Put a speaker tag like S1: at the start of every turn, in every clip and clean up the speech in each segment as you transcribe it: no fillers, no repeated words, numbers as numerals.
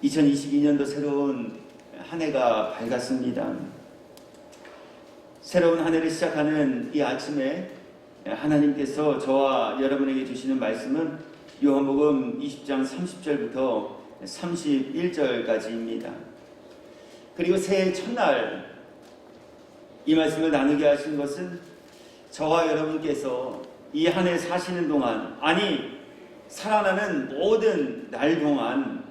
S1: 2022년도 새로운 한 해가 밝았습니다. 새로운 한 해를 시작하는 이 아침에 하나님께서 저와 여러분에게 주시는 말씀은 요한복음 20장 30절부터 31절까지입니다. 그리고 새해 첫날 이 말씀을 나누게 하신 것은 저와 여러분께서 이 한 해 사시는 동안, 아니 살아나는 모든 날 동안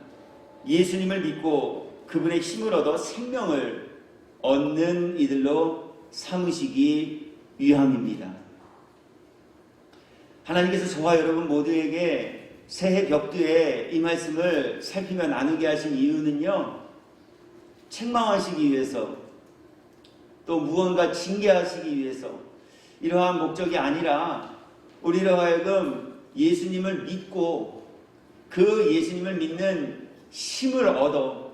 S1: 예수님을 믿고 그분의 힘을 얻어 생명을 얻는 이들로 삼으시기 위함입니다. 하나님께서 저와 여러분 모두에게 새해 벽두에 이 말씀을 살피며 나누게 하신 이유는요, 책망하시기 위해서, 또 무언가 징계하시기 위해서 이러한 목적이 아니라 우리로 하여금 예수님을 믿고 그 예수님을 믿는 힘을 얻어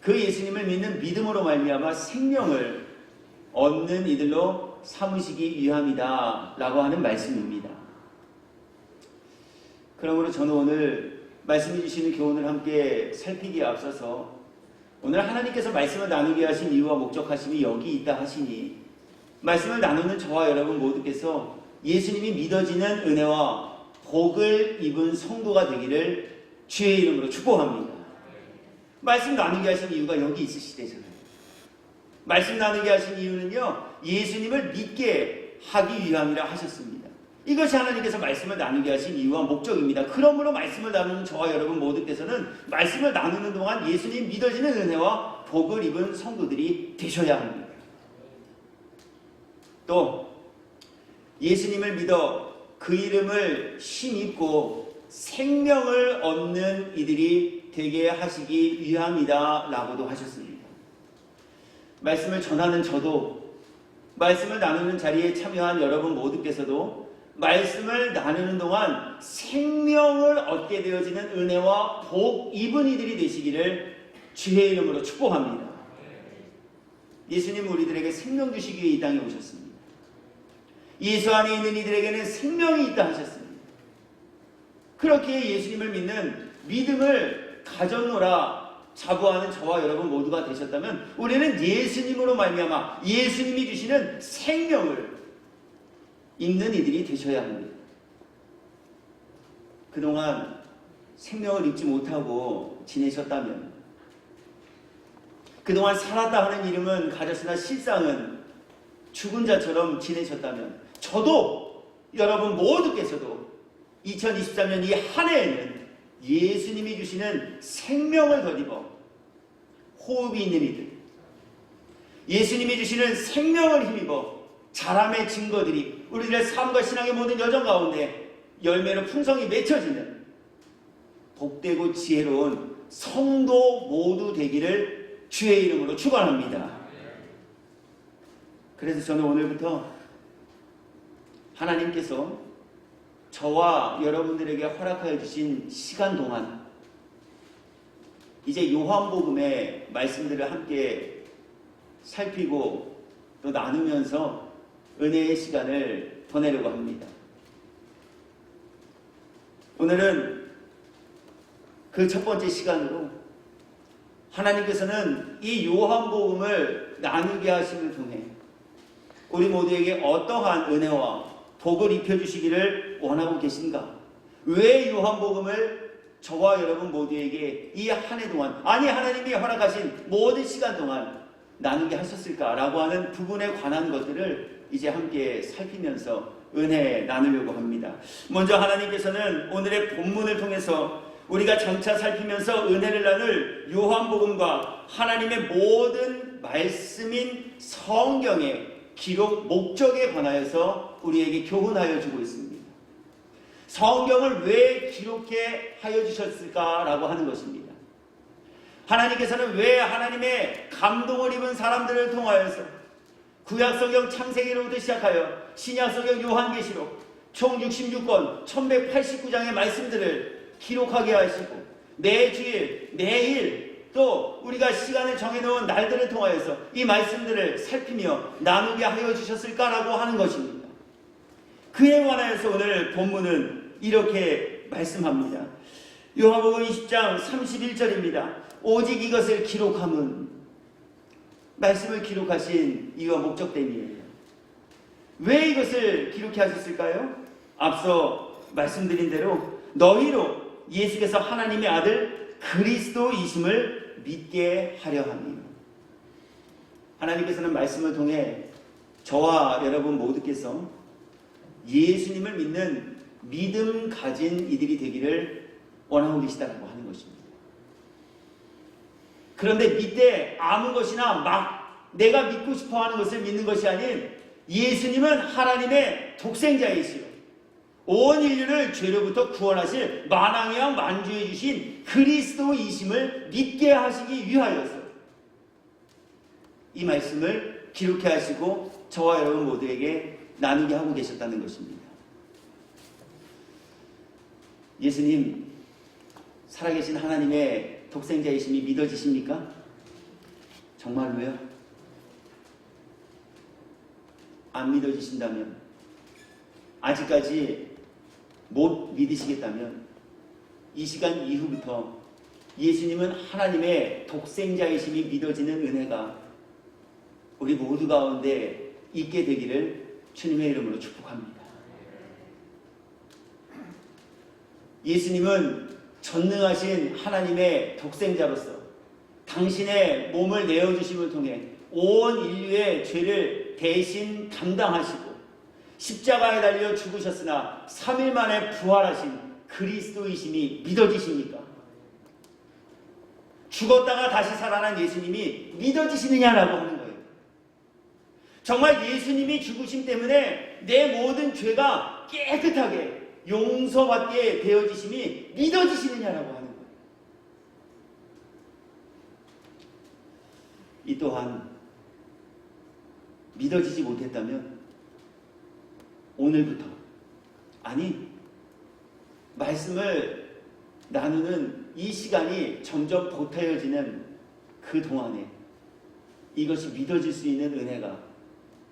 S1: 그 예수님을 믿는 믿음으로 말미암아 생명을 얻는 이들로 삼으시기 위함이다 라고 하는 말씀입니다. 그러므로 저는 오늘 말씀해 주시는 교훈을 함께 살피기에 앞서서 오늘 하나님께서 말씀을 나누게 하신 이유와 목적하심이 여기 있다 하시니 말씀을 나누는 저와 여러분 모두께서 예수님이 믿어지는 은혜와 복을 입은 성도가 되기를 주의 이름으로 축복합니다. 말씀 나누게 하신 이유가 여기 있으시대잖아요. 말씀 나누게 하신 이유는요, 예수님을 믿게 하기 위함이라 하셨습니다. 이것이 하나님께서 말씀을 나누게 하신 이유와 목적입니다. 그러므로 말씀을 나누는 저와 여러분 모두께서는 말씀을 나누는 동안 예수님 믿어지는 은혜와 복을 입은 성도들이 되셔야 합니다. 또 예수님을 믿어 그 이름을 힘입고 생명을 얻는 이들이 되게 하시기 위함이다 라고도 하셨습니다. 말씀을 전하는 저도, 말씀을 나누는 자리에 참여한 여러분 모두께서도 말씀을 나누는 동안 생명을 얻게 되어지는 은혜와 복 입은 이들이 되시기를 주의 이름으로 축복합니다. 예수님 우리들에게 생명 주시기 위해 이 땅에 오셨습니다. 예수 안에 있는 이들에게는 생명이 있다 하셨습니다. 그렇게 예수님을 믿는 믿음을 가졌노라 자부하는 저와 여러분 모두가 되셨다면 우리는 예수님으로 말미암아 예수님이 주시는 생명을 입는 이들이 되셔야 합니다. 그동안 생명을 입지 못하고 지내셨다면, 그동안 살았다 하는 이름은 가졌으나 실상은 죽은 자처럼 지내셨다면, 저도 여러분 모두께서도 2023년 이 한 해에는 예수님이 주시는 생명을 덧입어 호흡이 있는 이들, 예수님이 주시는 생명을 힘입어 자람의 증거들이 우리들의 삶과 신앙의 모든 여정 가운데 열매로 풍성히 맺혀지는 복되고 지혜로운 성도 모두 되기를 주의 이름으로 축원합니다. 그래서 저는 오늘부터 하나님께서 저와 여러분들에게 허락하여 주신 시간 동안 이제 요한복음의 말씀들을 함께 살피고 또 나누면서 은혜의 시간을 보내려고 합니다. 오늘은 그 첫 번째 시간으로 하나님께서는 이 요한복음을 나누게 하심을 통해 우리 모두에게 어떠한 은혜와 복을 입혀주시기를 원하고 계신가? 왜 요한복음을 저와 여러분 모두에게 이 한 해 동안, 아니 하나님이 허락하신 모든 시간 동안 나누게 하셨을까라고 하는 부분에 관한 것들을 이제 함께 살피면서 은혜 나누려고 합니다. 먼저 하나님께서는 오늘의 본문을 통해서 우리가 장차 살피면서 은혜를 나눌 요한복음과 하나님의 모든 말씀인 성경의 기록 목적에 관하여서 우리에게 교훈하여 주고 있습니다. 성경을 왜 기록해 하여 주셨을까라고 하는 것입니다. 하나님께서는 왜 하나님의 감동을 입은 사람들을 통하여서 구약성경 창세기로부터 시작하여 신약성경 요한계시록 총 66권 1189장의 말씀들을 기록하게 하시고 매주일, 매일 또 우리가 시간을 정해놓은 날들을 통하여서 이 말씀들을 살피며 나누게 하여 주셨을까라고 하는 것입니다. 그에 관하여서 오늘 본문은 이렇게 말씀합니다. 요한복음 20장 31절입니다. 오직 이것을 기록함은 말씀을 기록하신 이유와 목적 때문이에요. 왜 이것을 기록해 하셨을까요? 앞서 말씀드린 대로 너희로 예수께서 하나님의 아들 그리스도이심을 믿게 하려 함이요. 하나님께서는 말씀을 통해 저와 여러분 모두께서 예수님을 믿는 믿음 가진 이들이 되기를 원하고 계시다고 하는 것입니다. 그런데 믿되 아무 것이나 막 내가 믿고 싶어하는 것을 믿는 것이 아닌 예수님은 하나님의 독생자이시요 온 인류를 죄로부터 구원하실 만왕의 왕 만주해 주신 그리스도이심을 믿게 하시기 위하여서 이 말씀을 기록해 하시고 저와 여러분 모두에게 나누게 하고 계셨다는 것입니다. 예수님 살아계신 하나님의 독생자이심이 믿어지십니까? 정말로요? 안 믿어지신다면, 아직까지 못 믿으시겠다면 이 시간 이후부터 예수님은 하나님의 독생자이심이 믿어지는 은혜가 우리 모두 가운데 있게 되기를 주님의 이름으로 축복합니다. 예수님은 전능하신 하나님의 독생자로서 당신의 몸을 내어주심을 통해 온 인류의 죄를 대신 담당하시고 십자가에 달려 죽으셨으나 3일 만에 부활하신 그리스도이심이 믿어지십니까? 죽었다가 다시 살아난 예수님이 믿어지시느냐라고 하는 거예요. 정말 예수님이 죽으심 때문에 내 모든 죄가 깨끗하게 용서받게 되어지심이 믿어지시느냐라고 하는 거예요. 이 또한 믿어지지 못했다면 오늘부터, 아니 말씀을 나누는 이 시간이 점점 보태어지는 그 동안에 이것이 믿어질 수 있는 은혜가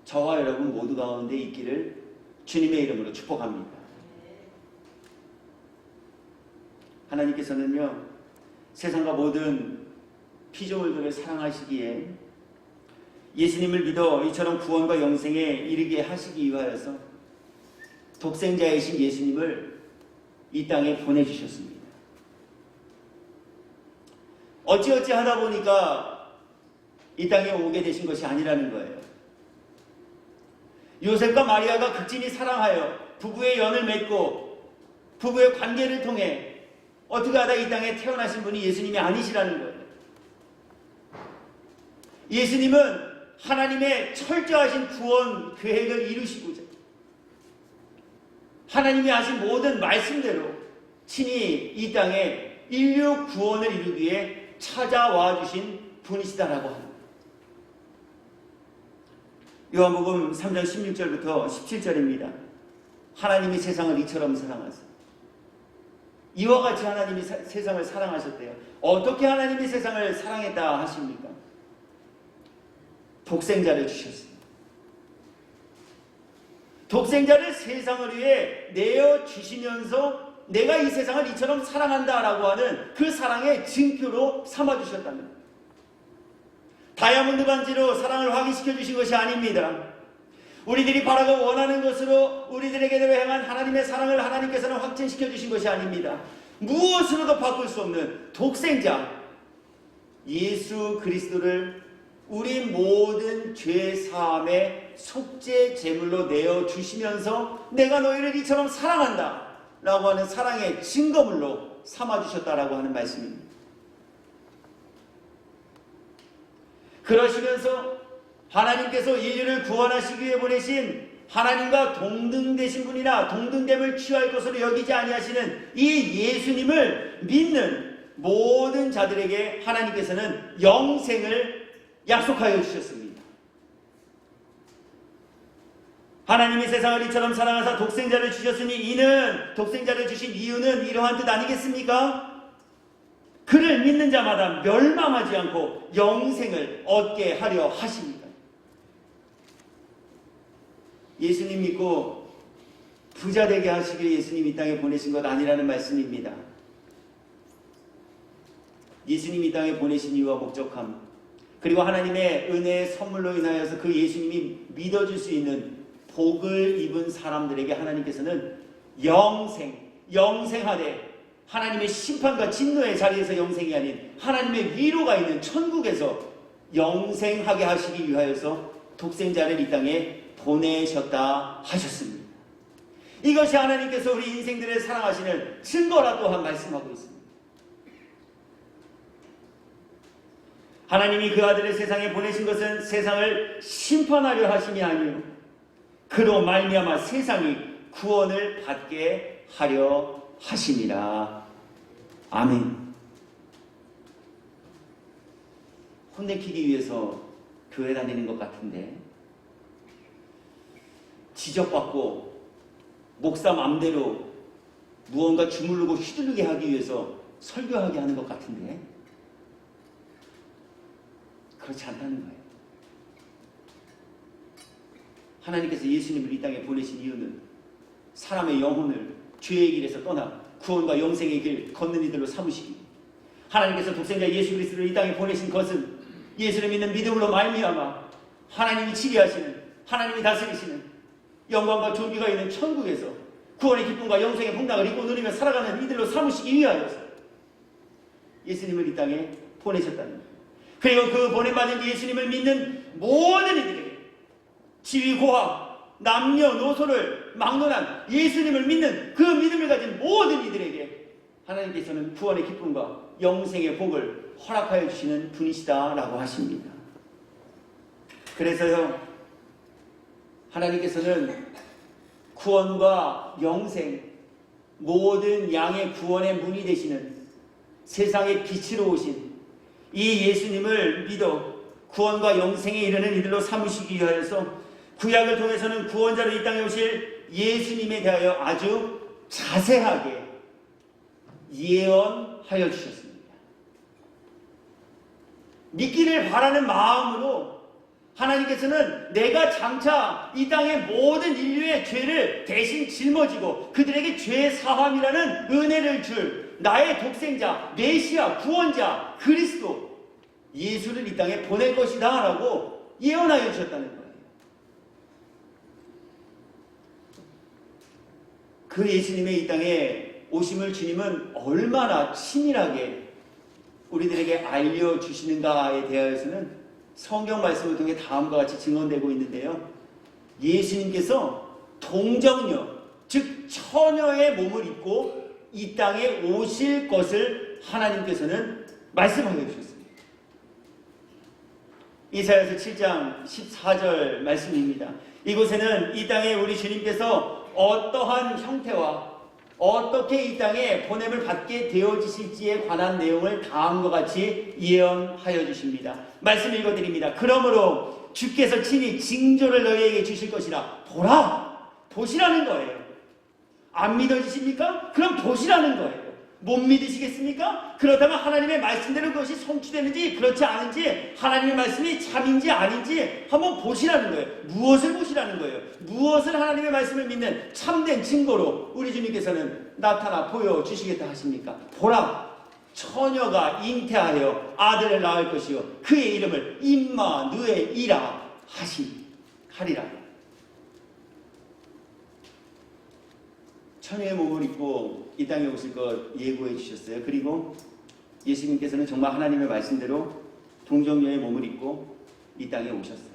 S1: 저와 여러분 모두 가운데 있기를 주님의 이름으로 축복합니다. 하나님께서는요, 세상과 모든 피조물들을 사랑하시기에 예수님을 믿어 이처럼 구원과 영생에 이르게 하시기 위하여서 독생자이신 예수님을 이 땅에 보내주셨습니다. 어찌어찌 하다 보니까 이 땅에 오게 되신 것이 아니라는 거예요. 요셉과 마리아가 극진히 사랑하여 부부의 연을 맺고 부부의 관계를 통해 어떻게 하다 이 땅에 태어나신 분이 예수님이 아니시라는 거예요. 예수님은 하나님의 철저하신 구원 계획을 이루시고자 하나님이 하신 모든 말씀대로 친히 이 땅에 인류 구원을 이루기 위해 찾아와 주신 분이시다라고 합니다. 요한복음 3장 16절부터 17절입니다. 하나님이 세상을 이처럼 사랑하사 이와 같이 하나님이 세상을 사랑하셨대요. 어떻게 하나님이 세상을 사랑했다 하십니까? 독생자를 주셨습니다. 독생자를 세상을 위해 내어주시면서 내가 이 세상을 이처럼 사랑한다라고 하는 그 사랑의 증표로 삼아주셨다는 거예요. 다이아몬드 반지로 사랑을 확인시켜 주신 것이 아닙니다. 우리들이 바라고 원하는 것으로 우리들에게로 행한 하나님의 사랑을 하나님께서는 확증시켜 주신 것이 아닙니다. 무엇으로도 바꿀 수 없는 독생자 예수 그리스도를 우리 모든 죄 사함의 속죄 제물로 내어주시면서 내가 너희를 이처럼 사랑한다 라고 하는 사랑의 증거물로 삼아주셨다라고 하는 말씀입니다. 그러시면서 하나님께서 인류를 구원하시기 위해 보내신 하나님과 동등되신 분이나 동등됨을 취할 것으로 여기지 아니하시는 이 예수님을 믿는 모든 자들에게 하나님께서는 영생을 약속하여 주셨습니다. 하나님이 세상을 이처럼 사랑하사 독생자를 주셨으니 이는 독생자를 주신 이유는 이러한 뜻 아니겠습니까? 그를 믿는 자마다 멸망하지 않고 영생을 얻게 하려 하십니다. 예수님 믿고 부자 되게 하시길 예수님 이 땅에 보내신 것 아니라는 말씀입니다. 예수님이 이 땅에 보내신 이유와 목적함, 그리고 하나님의 은혜의 선물로 인하여서 그 예수님이 믿어줄 수 있는 복을 입은 사람들에게 하나님께서는 영생하되 하나님의 심판과 진노의 자리에서 영생이 아닌 하나님의 위로가 있는 천국에서 영생하게 하시기 위하여서 독생자를 이 땅에 보내셨다 하셨습니다. 이것이 하나님께서 우리 인생들을 사랑하시는 증거라 또한 말씀하고 있습니다. 하나님이 그 아들을 세상에 보내신 것은 세상을 심판하려 하심이 아니요 그로 말미암아 세상이 구원을 받게 하려 하심이라. 아멘. 혼내키기 위해서 교회 다니는 것 같은데, 지적받고 목사 맘대로 무언가 주물르고 휘두르게 하기 위해서 설교하게 하는 것 같은데, 그렇지 않다는 거예요. 하나님께서 예수님을 이 땅에 보내신 이유는 사람의 영혼을 죄의 길에서 떠나 구원과 영생의 길 걷는 이들로 삼으시기, 하나님께서 독생자 예수 그리스도를 이 땅에 보내신 것은 예수를 믿는 믿음으로 말미암아 하나님이 지배하시는, 하나님이 다스리시는 영광과 존귀가 있는 천국에서 구원의 기쁨과 영생의 풍랑을 입고 누리며 살아가는 이들로 삼으시기 위하여서 예수님을 이 땅에 보내셨다는 거예요. 그리고 그 보냄받은 예수님을 믿는 모든 이들에게 지위, 고학, 남녀노소를 막론한 예수님을 믿는 그 믿음을 가진 모든 이들에게 하나님께서는 구원의 기쁨과 영생의 복을 허락하여 주시는 분이시다라고 하십니다. 그래서요, 하나님께서는 구원과 영생, 모든 양의 구원의 문이 되시는 세상의 빛으로 오신 이 예수님을 믿어 구원과 영생에 이르는 이들로 삼으시기 위하여서 구약을 통해서는 구원자로 이 땅에 오실 예수님에 대하여 아주 자세하게 예언하여 주셨습니다. 믿기를 바라는 마음으로 하나님께서는 내가 장차 이 땅의 모든 인류의 죄를 대신 짊어지고 그들에게 죄 사함이라는 은혜를 줄 나의 독생자, 메시아, 구원자, 그리스도 예수를 이 땅에 보낼 것이다 라고 예언하여 주셨다는 거예요. 그 예수님의 이 땅에 오심을 주님은 얼마나 치밀하게 우리들에게 알려주시는가에 대하여서는 성경 말씀을 통해 다음과 같이 증언되고 있는데요. 예수님께서 동정녀, 즉 처녀의 몸을 입고 이 땅에 오실 것을 하나님께서는 말씀하여 주셨습니다. 이사야서 7장 14절 말씀입니다. 이곳에는 이 땅에 우리 주님께서 어떠한 형태와 어떻게 이 땅에 보냄을 받게 되어지실지에 관한 내용을 다음과 같이 예언하여 주십니다. 말씀 읽어드립니다. 그러므로 주께서 친히 징조를 너희에게 주실 것이라. 보시라는 거예요. 안 믿어지십니까? 그럼 보시라는 거예요. 못 믿으시겠습니까? 그렇다면 하나님의 말씀대로 그것이 성취되는지 그렇지 않은지, 하나님의 말씀이 참인지 아닌지 한번 보시라는 거예요. 무엇을 보시라는 거예요? 무엇을 하나님의 말씀을 믿는 참된 증거로 우리 주님께서는 나타나 보여주시겠다 하십니까? 보라, 처녀가 잉태하여 아들을 낳을 것이요 그의 이름을 임마누엘이라 하리라. 처녀의 몸을 입고 이 땅에 오실 것 예고해 주셨어요. 그리고 예수님께서는 정말 하나님의 말씀대로 동정녀의 몸을 입고 이 땅에 오셨어요.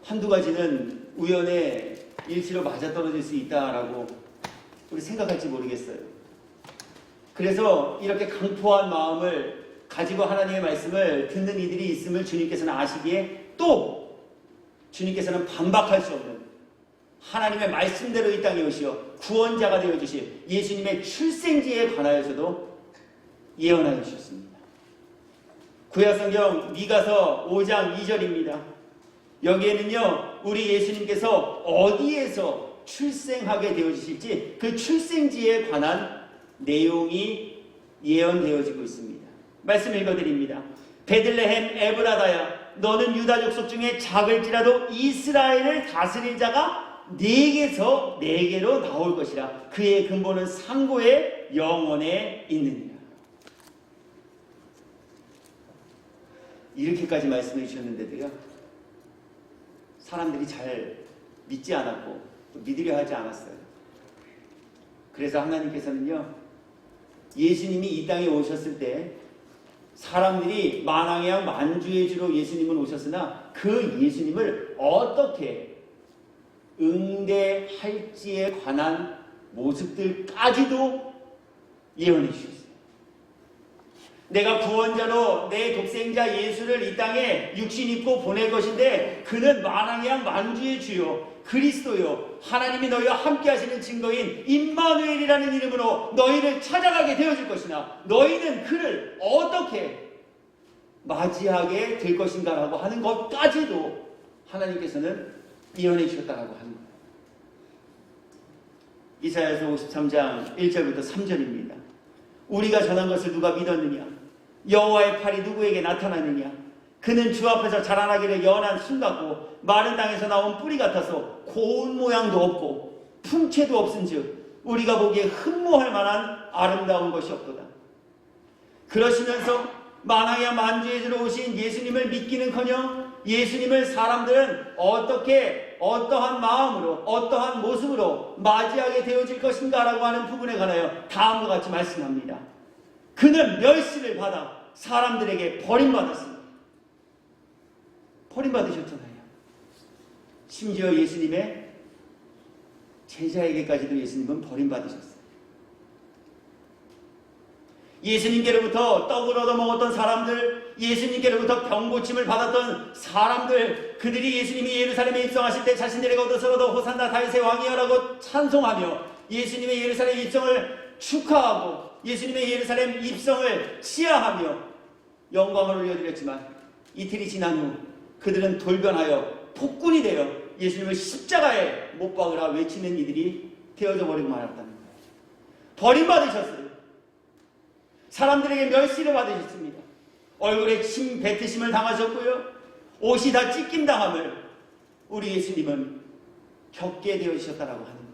S1: 한두 가지는 우연의 일치로 맞아떨어질 수 있다라고 우리 생각할지 모르겠어요. 그래서 이렇게 강포한 마음을 가지고 하나님의 말씀을 듣는 이들이 있음을 주님께서는 아시기에 또 주님께서는 반박할 수 없는 하나님의 말씀대로 이 땅에 오시어 구원자가 되어주신 예수님의 출생지에 관하여서도 예언하여 주셨습니다. 구약성경 미가서 5장 2절입니다. 여기에는요, 우리 예수님께서 어디에서 출생하게 되어지실지 그 출생지에 관한 내용이 예언되어지고 있습니다. 말씀 읽어드립니다. 베들레헴 에브라다야, 너는 유다 족속 중에 작을지라도 이스라엘을 다스릴 자가 네게서 네게로 나올 것이라. 그의 근본은 상고의 영원에 있느니라. 이렇게까지 말씀해 주셨는데도요, 사람들이 잘 믿지 않았고 또 믿으려 하지 않았어요. 그래서 하나님께서는요, 예수님이 이 땅에 오셨을 때 사람들이 만왕의 양 만주의 주로 예수님은 오셨으나 그 예수님을 어떻게 응대할지에 관한 모습들까지도 예언해 주셨어요. 내가 구원자로 내 독생자 예수를 이 땅에 육신 입고 보낼 것인데 그는 만왕의 양 만주의 주요 그리스도요 하나님이 너희와 함께 하시는 증거인 임마누엘이라는 이름으로 너희를 찾아가게 되어질 것이나 너희는 그를 어떻게 맞이하게 될 것인가 라고 하는 것까지도 하나님께서는 예언해 주셨다라고 하는 거예요. 이사야서 53장 1절부터 3절입니다. 우리가 전한 것을 누가 믿었느냐? 여호와의 팔이 누구에게 나타나느냐? 그는 주 앞에서 자라나기를 연한 순 같고 마른 땅에서 나온 뿌리 같아서 고운 모양도 없고 품체도 없은즉 우리가 보기에 흠모할 만한 아름다운 것이 없도다. 그러시면서 만왕의 만주의 주로 오신 예수님을 믿기는커녕 예수님을 사람들은 어떻게 어떠한 마음으로 어떠한 모습으로 맞이하게 되어질 것인가라고 하는 부분에 관하여 다음과 같이 말씀합니다. 그는 멸시를 받아 사람들에게 버림받았습니다. 버림받으셨잖아요. 심지어 예수님의 제자에게까지도 예수님은 버림받으셨어요. 예수님께로부터 떡을 얻어먹었던 사람들, 예수님께로부터 병고침을 받았던 사람들, 그들이 예수님이 예루살렘에 입성하실 때 자신들에게 얻어서 얻어 호산나 다윗의 왕이여라고 찬송하며 예수님의 예루살렘 입성을 축하하고 예수님의 예루살렘 입성을 시야하며 영광을 올려드렸지만 이틀이 지난 후 그들은 돌변하여 폭군이 되어 예수님을 십자가에 못 박으라 외치는 이들이 되어져 버리고 말았다는 거예요. 버림받으셨어요. 사람들에게 멸시를 받으셨습니다. 얼굴에 침 뱉으심을 당하셨고요. 옷이 다 찢김 당함을 우리 예수님은 겪게 되어주셨다라고 하는 거예요.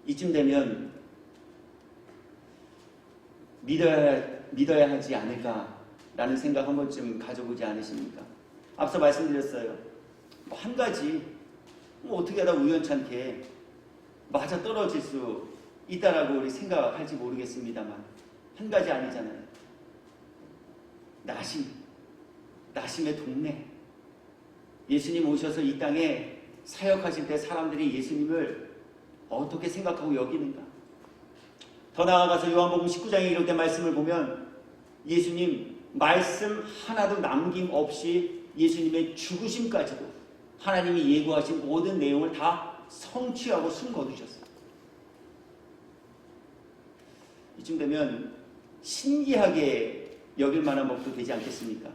S1: 이쯤 되면 믿어야 하지 않을까라는 생각 한 번쯤 가져보지 않으십니까? 앞서 말씀드렸어요. 한 가지 어떻게 하다 우연찮게 맞아 떨어질 수 있다라고 우리 생각할지 모르겠습니다만 한 가지 아니잖아요. 나심의 동네. 예수님 오셔서 이 땅에 사역하실 때 사람들이 예수님을 어떻게 생각하고 여기는가. 더 나아가서 요한복음 19장에 기록된 말씀을 보면 예수님 말씀 하나도 남김없이 예수님의 죽으심까지도 하나님이 예고하신 모든 내용을 다 성취하고 숨 거두셨어요. 이쯤 되면 신기하게 여길 만한 법도 되지 않겠습니까?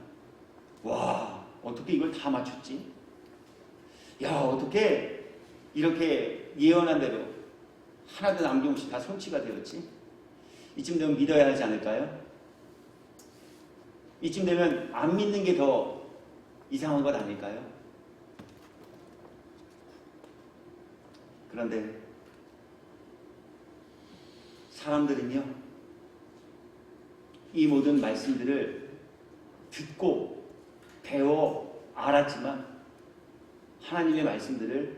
S1: 와, 어떻게 이걸 다 맞췄지? 야, 어떻게 이렇게 예언한 대로 하나도 남김없이 다 성취가 되었지? 이쯤 되면 믿어야 하지 않을까요? 이쯤 되면 안 믿는 게 더 이상한 것 아닐까요? 그런데 사람들은요, 이 모든 말씀들을 듣고 배워 알았지만 하나님의 말씀들을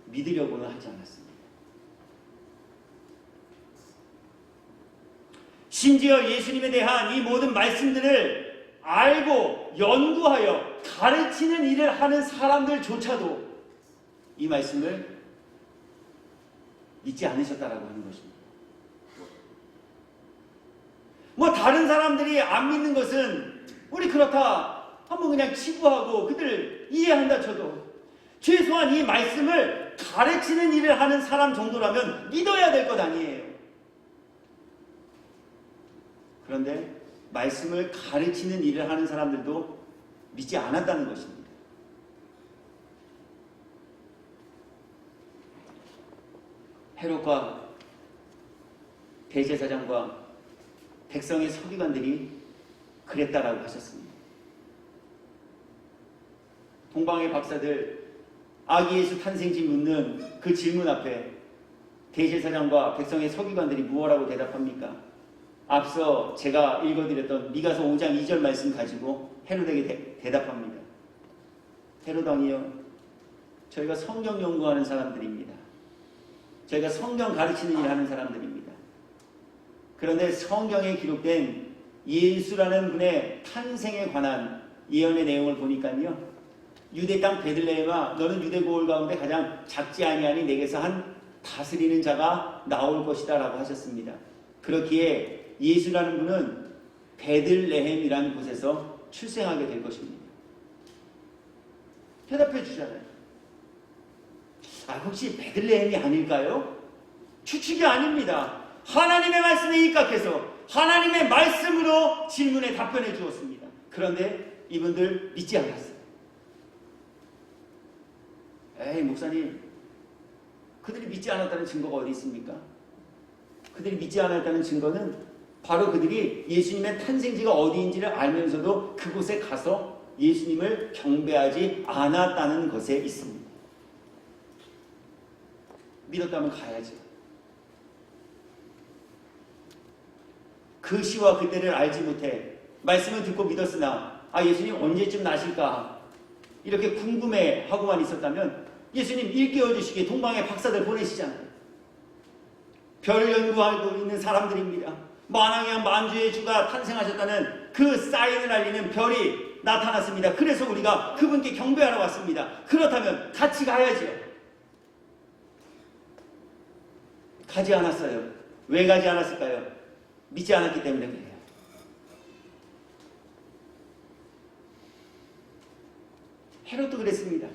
S1: 믿으려고는 하지 않았습니다. 심지어 예수님에 대한 이 모든 말씀들을 알고 연구하여 가르치는 일을 하는 사람들조차도 이 말씀을 믿지 않으셨다라고 하는 것입니다. 다른 사람들이 안 믿는 것은 우리 그렇다 한번 그냥 치부하고 그들 이해한다 쳐도 최소한 이 말씀을 가르치는 일을 하는 사람 정도라면 믿어야 될 것 아니에요. 그런데 말씀을 가르치는 일을 하는 사람들도 믿지 않았다는 것입니다. 헤롯과 대제사장과 백성의 서기관들이 그랬다라고 하셨습니다. 동방의 박사들 아기 예수 탄생지 묻는 그 질문 앞에 대제사장과 백성의 서기관들이 무엇라고 대답합니까? 앞서 제가 읽어드렸던 미가서 5장 2절 말씀 가지고 헤롯에게 대답합니다. 헤롯 왕이여, 저희가 성경 연구하는 사람들입니다. 저희가 성경 가르치는 일 하는 사람들입니다. 그런데 성경에 기록된 예수라는 분의 탄생에 관한 예언의 내용을 보니까요, 유대 땅 베들레헴아, 너는 유대 고을 가운데 가장 작지 아니하니 내게서 한 다스리는 자가 나올 것이다 라고 하셨습니다. 그렇기에 예수라는 분은 베들레헴이라는 곳에서 출생하게 될 것입니다. 대답해 주잖아요. 혹시 베들레헴이 아닐까요? 추측이 아닙니다. 하나님의 말씀에 입각해서 하나님의 말씀으로 질문에 답변해 주었습니다. 그런데 이분들 믿지 않았어요. 에이, 목사님, 그들이 믿지 않았다는 증거가 어디 있습니까? 그들이 믿지 않았다는 증거는 바로 그들이 예수님의 탄생지가 어디인지를 알면서도 그곳에 가서 예수님을 경배하지 않았다는 것에 있습니다. 믿었다면 가야죠. 그 시와 그때를 알지 못해 말씀을 듣고 믿었으나 예수님 언제쯤 나실까 이렇게 궁금해하고만 있었다면 예수님 일깨워 주시기에 동방의 박사들 보내시잖아요. 별 연구하고 있는 사람들입니다. 만왕의 만주의 주가 탄생하셨다는 그 사인을 알리는 별이 나타났습니다. 그래서 우리가 그분께 경배하러 왔습니다. 그렇다면 같이 가야죠. 가지 않았어요. 왜 가지 않았을까요? 믿지 않았기 때문에 그래요. 헤롯도 그랬습니다.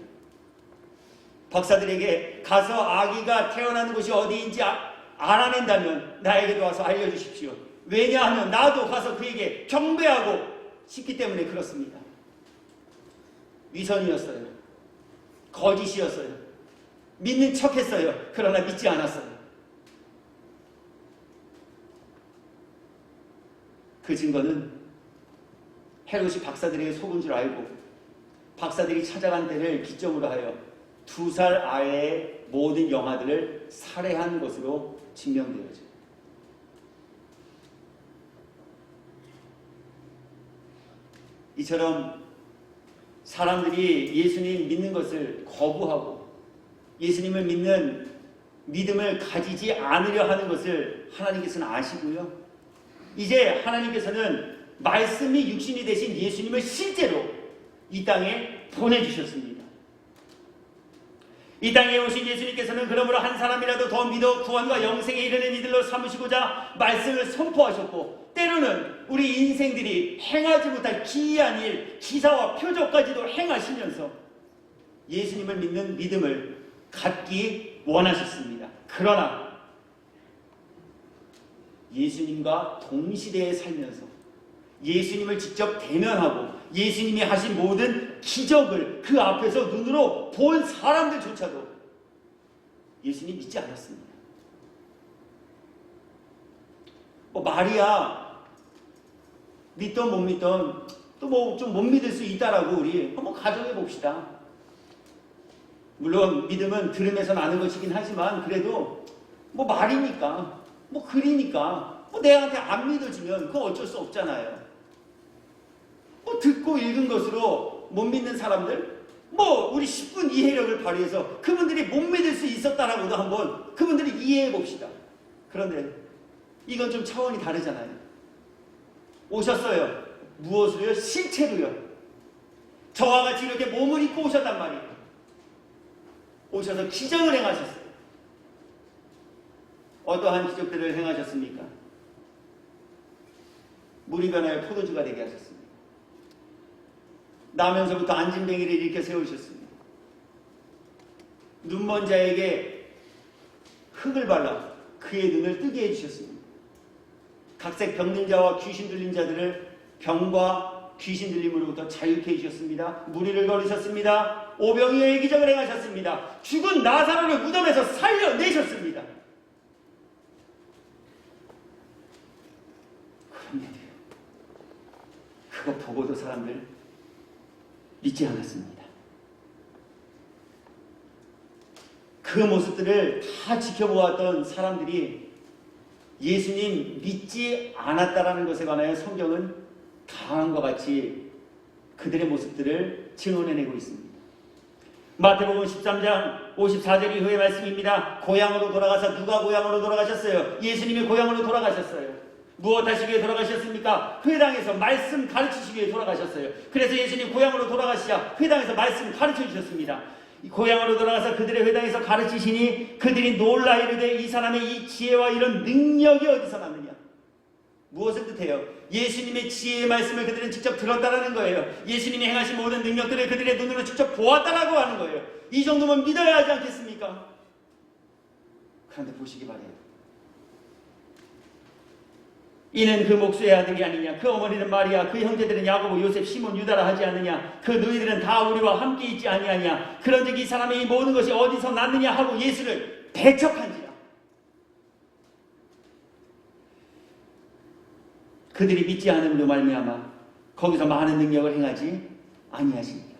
S1: 박사들에게 가서 아기가 태어나는 곳이 어디인지 알아낸다면 나에게도 와서 알려주십시오. 왜냐하면 나도 가서 그에게 경배하고 싶기 때문에 그렇습니다. 위선이었어요. 거짓이었어요. 믿는 척했어요. 그러나 믿지 않았어요. 그 증거는 헤롯이 박사들에게 속은 줄 알고 박사들이 찾아간 때를 기점으로 하여 2살 아래의 모든 영아들을 살해한 것으로 증명되어져. 이처럼 사람들이 예수님 믿는 것을 거부하고 예수님을 믿는 믿음을 가지지 않으려 하는 것을 하나님께서는 아시고요. 이제 하나님께서는 말씀이 육신이 되신 예수님을 실제로 이 땅에 보내주셨습니다. 이 땅에 오신 예수님께서는 그러므로 한 사람이라도 더 믿어 구원과 영생에 이르는 이들로 삼으시고자 말씀을 선포하셨고, 때로는 우리 인생들이 행하지 못할 기이한 일, 기사와 표적까지도 행하시면서 예수님을 믿는 믿음을 갖기 원하셨습니다. 그러나 예수님과 동시대에 살면서 예수님을 직접 대면하고 예수님이 하신 모든 기적을 그 앞에서 눈으로 본 사람들조차도 예수님 믿지 않았습니다. 마리아 믿던 못 믿던 또 좀 못 믿을 수 있다라고 우리 한번 가정해 봅시다. 물론 믿음은 들음에서 나는 것이긴 하지만 그래도 말이니까 글이니까 내한테 안 믿어지면 그거 어쩔 수 없잖아요. 듣고 읽은 것으로 못 믿는 사람들, 우리 10분 이해력을 발휘해서 그분들이 못 믿을 수 있었다라고도 한번 그분들이 이해해 봅시다. 그런데 이건 좀 차원이 다르잖아요. 오셨어요. 무엇으로요? 실체로요. 저와 같이 이렇게 몸을 입고 오셨단 말이에요. 오셔서 기적을 행하셨어요. 어떠한 기적들을 행하셨습니까? 물이 변하여 포도주가 되게 하셨습니다. 나면서부터 안진뱅이를 일으켜 세우셨습니다. 눈먼 자에게 흙을 발라 그의 눈을 뜨게 해주셨습니다. 각색 병든 자와 귀신 들린 자들을 병과 귀신 들림으로부터 자유케 해주셨습니다. 무리를 걸으셨습니다. 오병이어의 기적을 행하셨습니다. 죽은 나사로를 무덤에서 살려내셨습니다. 그런데도요, 그거 보고도 사람들 믿지 않았습니다. 그 모습들을 다 지켜보았던 사람들이 예수님 믿지 않았다라는 것에 관하여 성경은 다음과 같이 그들의 모습들을 증언해내고 있습니다. 마태복음 13장 54절 이후의 말씀입니다. 고향으로 돌아가서, 누가 고향으로 돌아가셨어요? 예수님이 고향으로 돌아가셨어요. 무엇 하시기 위해 돌아가셨습니까? 회당에서 말씀 가르치시기 위해 돌아가셨어요. 그래서 예수님 고향으로 돌아가시자 회당에서 말씀 가르쳐 주셨습니다. 고향으로 돌아가서 그들의 회당에서 가르치시니 그들이 놀라 이르되 이 사람의 이 지혜와 이런 능력이 어디서 났느냐? 무엇을 뜻해요? 예수님의 지혜의 말씀을 그들은 직접 들었다라는 거예요. 예수님이 행하신 모든 능력들을 그들의 눈으로 직접 보았다라고 하는 거예요. 이 정도면 믿어야 하지 않겠습니까? 그런데 보시기 바래요. 이는 그 목수의 아들이 아니냐? 그 어머니는 마리아, 그 형제들은 야고보, 요셉, 시몬, 유다라 하지 않느냐? 그 너희들은 다 우리와 함께 있지 아니하냐? 그런즉 이 사람의 이 모든 것이 어디서 났느냐 하고 예수를 배척한지라. 그들이 믿지 않음으로 말미암아 거기서 많은 능력을 행하지 아니하시니라.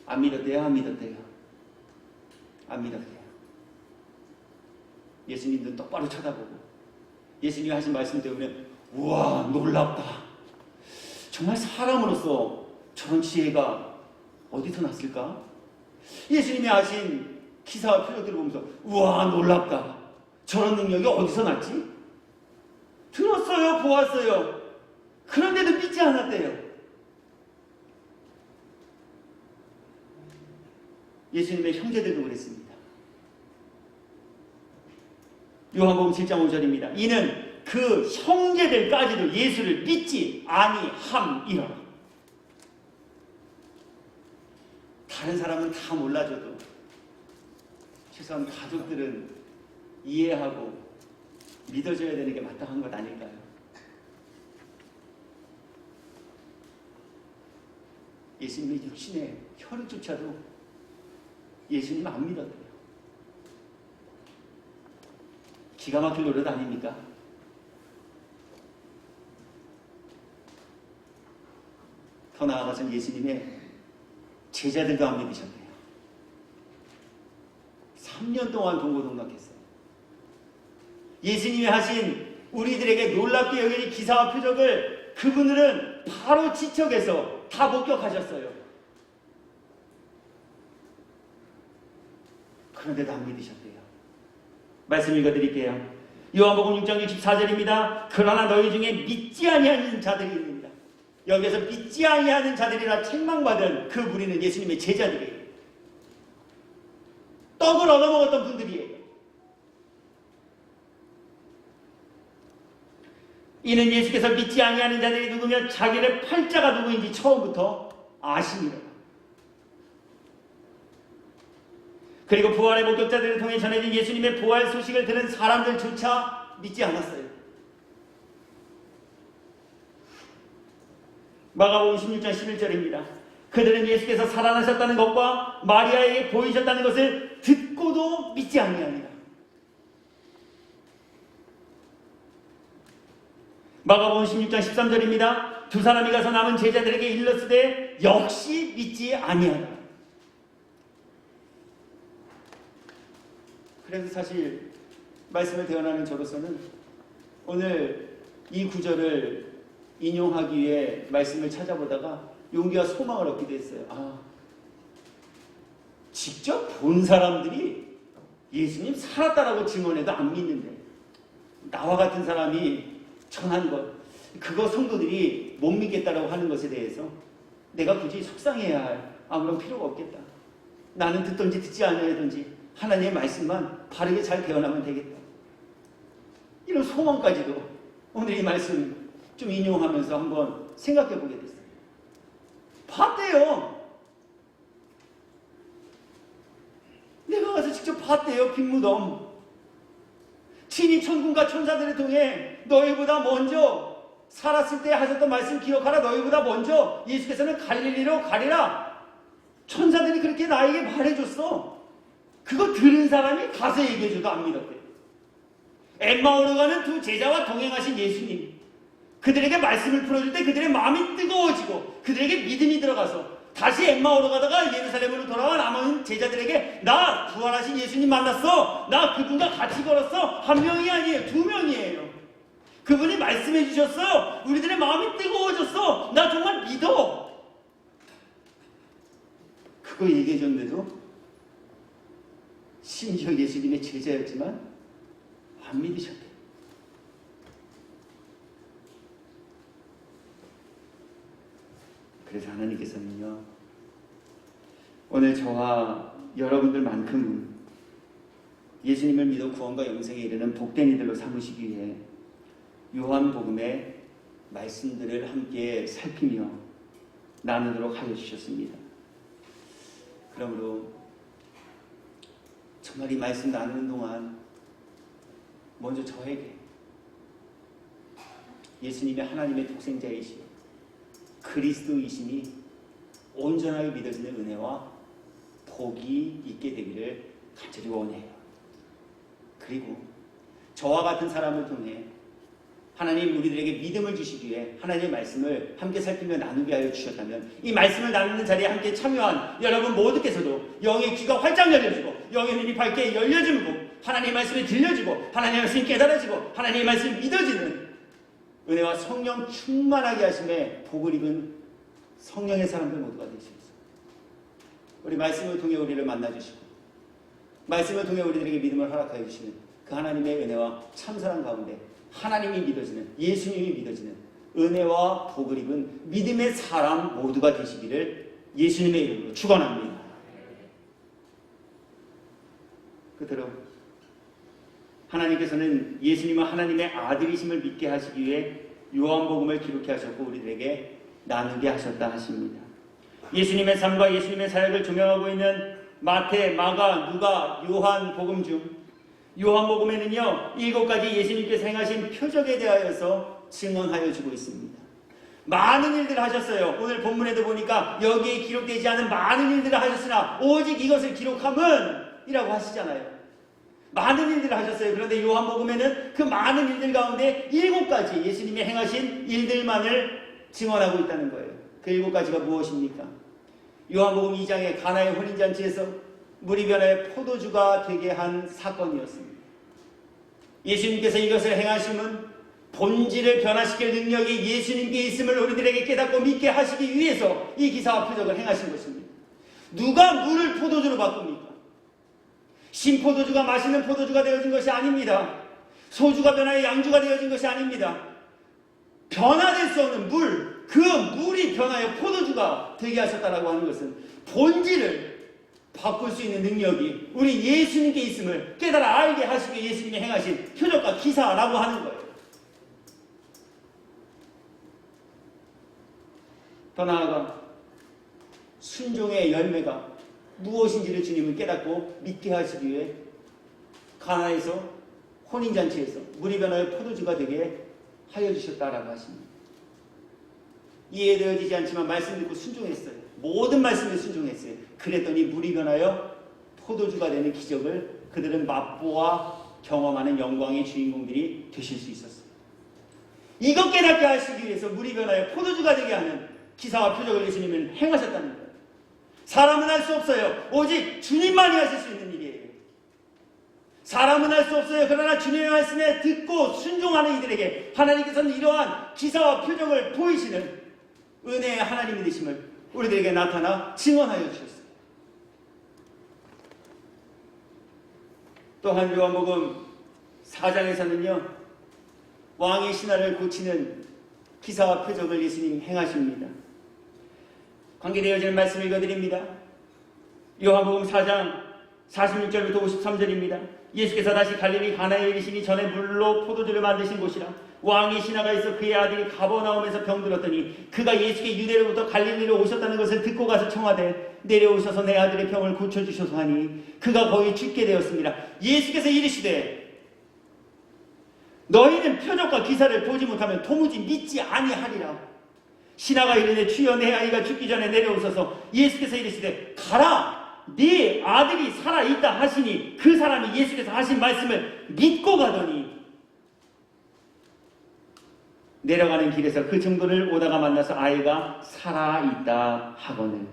S1: 안 믿었대요? 안 믿었대요? 안 믿었대요. 예수님도 똑바로 쳐다보고 예수님이 하신 말씀 때문에 우와 놀랍다. 정말 사람으로서 저런 지혜가 어디서 났을까? 예수님이 하신 기사와 표적들을 보면서 우와 놀랍다. 저런 능력이 어디서 났지? 들었어요. 보았어요. 그런데도 믿지 않았대요. 예수님의 형제들도 그랬습니다. 요한복음 7장 5절입니다. 이는 그 형제들까지도 예수를 믿지 아니함이라. 다른 사람은 다 몰라줘도 최소한 가족들은 이해하고 믿어줘야 되는 게 마땅한 것 아닐까요? 예수님의 육신의 혈육조차도 예수님 안 믿었대요. 기가 막힐 노릇 아닙니까? 더 나아가서는 예수님의 제자들도 안 믿으셨대요. 3년 동안 동고동락했어요. 예수님이 하신 우리들에게 놀랍게 여기는 기사와 표적을 그분들은 바로 지척에서 다 목격하셨어요. 그런데도 안 믿으셨대요. 말씀 읽어드릴게요. 요한복음 6장 64절입니다. 그러나 너희 중에 믿지 아니하는 자들이 있습니다. 여기서 믿지 아니하는 자들이라 책망받은 그 무리는 예수님의 제자들이에요. 떡을 얻어먹었던 분들이에요. 이는 예수께서 믿지 아니하는 자들이 누구며 자기를 팔자가 누구인지 처음부터 아십니다. 그리고 부활의 목격자들을 통해 전해진 예수님의 부활 소식을 들은 사람들조차 믿지 않았어요. 마가복음 16장 11절입니다. 그들은 예수께서 살아나셨다는 것과 마리아에게 보이셨다는 것을 듣고도 믿지 아니하니라. 마가복음 16장 13절입니다. 두 사람이 가서 남은 제자들에게 일렀으되 역시 믿지 아니하라. 그래서 사실 말씀을 대언하는 저로서는 오늘 이 구절을 인용하기 위해 말씀을 찾아보다가 용기와 소망을 얻기도 했어요. 직접 본 사람들이 예수님 살았다라고 증언해도 안 믿는데 나와 같은 사람이 전한 것, 그거 성도들이 못 믿겠다라고 하는 것에 대해서 내가 굳이 속상해야 할 아무런 필요가 없겠다. 나는 듣든지 듣지 않아야든지 하나님의 말씀만 바르게 잘 대언하면 되겠다. 이런 소망까지도 오늘 이 말씀 좀 인용하면서 한번 생각해 보게 됐어요. 봤대요. 내가 가서 직접 봤대요. 빈무덤. 친히 천군과 천사들을 통해 너희보다 먼저 살았을 때 하셨던 말씀 기억하라. 너희보다 먼저 예수께서는 갈릴리로 가리라. 천사들이 그렇게 나에게 말해줬어. 그거 들은 사람이 가서 얘기해줘도 안 믿었대. 엠마오로 가는 두 제자와 동행하신 예수님, 그들에게 말씀을 풀어줄 때 그들의 마음이 뜨거워지고 그들에게 믿음이 들어가서 다시 엠마오로 가다가 예루살렘으로 돌아와 남은 제자들에게 나 부활하신 예수님 만났어. 나 그분과 같이 걸었어. 한 명이 아니에요. 두 명이에요. 그분이 말씀해 주셨어. 우리들의 마음이 뜨거워졌어. 나 정말 믿어. 그거 얘기해 줬는데도 심지어 예수님의 제자였지만 안 믿으셨대. 그래서 하나님께서는요, 오늘 저와 여러분들만큼은 예수님을 믿어 구원과 영생에 이르는 복된 이들로 삼으시기 위해 요한복음의 말씀들을 함께 살피며 나누도록 하여 주셨습니다. 그러므로 정말 이 말씀 나누는 동안 먼저 저에게 예수님의 하나님의 독생자이시오 그리스도이심이 온전하게 믿어지는 은혜와 복이 있게 되기를 간절히 원해요. 그리고 저와 같은 사람을 통해 하나님 우리들에게 믿음을 주시기 위해 하나님의 말씀을 함께 살피며 나누게 하여 주셨다면 이 말씀을 나누는 자리에 함께 참여한 여러분 모두께서도 영의 귀가 활짝 열려지고 영의 눈이 밝게 열려지고 하나님의 말씀이 들려지고 하나님의 말씀이 깨달아지고 하나님의 말씀이 믿어지는 은혜와 성령 충만하게 하심에 복을 입은 성령의 사람들 모두가 되시옵소서. 우리 말씀을 통해 우리를 만나주시고 말씀을 통해 우리들에게 믿음을 허락하여 주시는 그 하나님의 은혜와 참사랑 가운데 하나님이 믿어지는 예수님이 믿어지는 은혜와 복을 입은 믿음의 사람 모두가 되시기를 예수님의 이름으로 축원합니다. 그대로 하나님께서는 예수님은 하나님의 아들이심을 믿게 하시기 위해 요한복음을 기록해 하셨고 우리들에게 나누게 하셨다 하십니다. 예수님의 삶과 예수님의 사역을 조명하고 있는 마태, 마가, 누가, 요한복음 중 요한복음에는요 7가지 예수님께서 행하신 표적에 대하여서 증언하여 주고 있습니다. 많은 일들을 하셨어요. 오늘 본문에도 보니까 여기에 기록되지 않은 많은 일들을 하셨으나 오직 이것을 기록함은 이라고 하시잖아요. 많은 일들을 하셨어요. 그런데 요한복음에는 그 많은 일들 가운데 7가지 예수님이 행하신 일들만을 증언하고 있다는 거예요. 그 7가지가 무엇입니까? 요한복음 2장의 가나의 혼인잔치에서 물이 변하여 포도주가 되게 한 사건이었습니다. 예수님께서 이것을 행하심은 본질을 변화시킬 능력이 예수님께 있음을 우리들에게 깨닫고 믿게 하시기 위해서 이 기사와 표적을 행하신 것입니다. 누가 물을 포도주로 바꿉니까? 신포도주가 맛있는 포도주가 되어진 것이 아닙니다. 소주가 변하여 양주가 되어진 것이 아닙니다. 변화될 수 없는 물, 그 물이 변하여 포도주가 되게 하셨다라고 하는 것은 본질을 바꿀 수 있는 능력이 우리 예수님께 있음을 깨달아 알게 하시기 위해 예수님이 행하신 표적과 기사라고 하는 거예요. 더 나아가 순종의 열매가 무엇인지를 주님은 깨닫고 믿게 하시기 위해 가나에서 혼인잔치에서 물이 변하여 포도주가 되게 하여 주셨다라고 하십니다. 이해되어지지 않지만 말씀 듣고 순종했어요. 모든 말씀에 순종했어요. 그랬더니 물이 변하여 포도주가 되는 기적을 그들은 맛보아 경험하는 영광의 주인공들이 되실 수 있었어요. 이것 깨닫게 하시기 위해서 물이 변하여 포도주가 되게 하는 기사와 표적을 예수님은 행하셨다는 거예요. 사람은 할 수 없어요. 오직 주님만이 하실 수 있는 일이에요. 사람은 할 수 없어요. 그러나 주님의 말씀에 듣고 순종하는 이들에게 하나님께서는 이러한 기사와 표적을 보이시는 은혜의 하나님이 되심을 우리들에게 나타나 증언하여 주셨어요. 또한 요한복음 4장에서는요 왕의 신하를 고치는 기사와 표적을 예수님이 행하십니다. 관계되어지는 말씀을 읽어드립니다. 요한복음 4장 46절부터 53절입니다. 예수께서 다시 갈릴리 가나에 이르시니 전에 물로 포도주를 만드신 곳이라 왕의 신하가 있어 그의 아들이 가버나움에서 병들었더니 그가 예수께 유대로부터 갈릴리로 오셨다는 것을 듣고 가서 청하되 내려오셔서 내 아들의 병을 고쳐주소서 하니 그가 거의 죽게 되었습니다. 예수께서 이르시되 너희는 표적과 기사를 보지 못하면 도무지 믿지 아니하리라. 신하가 이르되 주여 내 아이가 죽기 전에 내려오셔서 예수께서 이르시되 가라 네 아들이 살아있다 하시니 그 사람이 예수께서 하신 말씀을 믿고 가더니 내려가는 길에서 그 증거를 오다가 만나서 아이가 살아있다 하거늘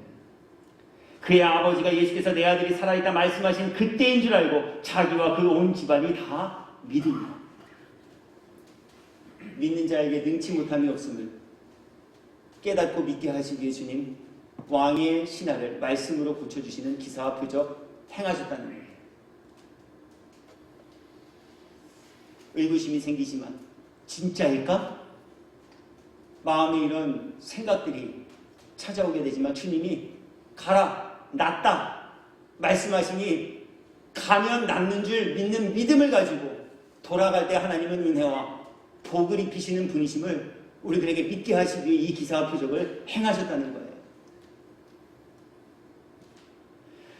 S1: 그의 아버지가 예수께서 내 아들이 살아있다 말씀하신 그때인 줄 알고 자기와 그 온 집안이 다 믿으니라. 믿는 자에게 능치 못함이 없음을 깨닫고 믿게 하시기 위해 주님 왕의 신하를 말씀으로 고쳐주시는 기사와 표적 행하셨다는 거예요. 의구심이 생기지만 진짜일까? 마음에 이런 생각들이 찾아오게 되지만 주님이 가라, 낫다 말씀하시니 가면 낫는 줄 믿는 믿음을 가지고 돌아갈 때 하나님은 은혜와 복을 입히시는 분이심을 우리들에게 믿게 하시기 위해 이 기사와 표적을 행하셨다는 거예요.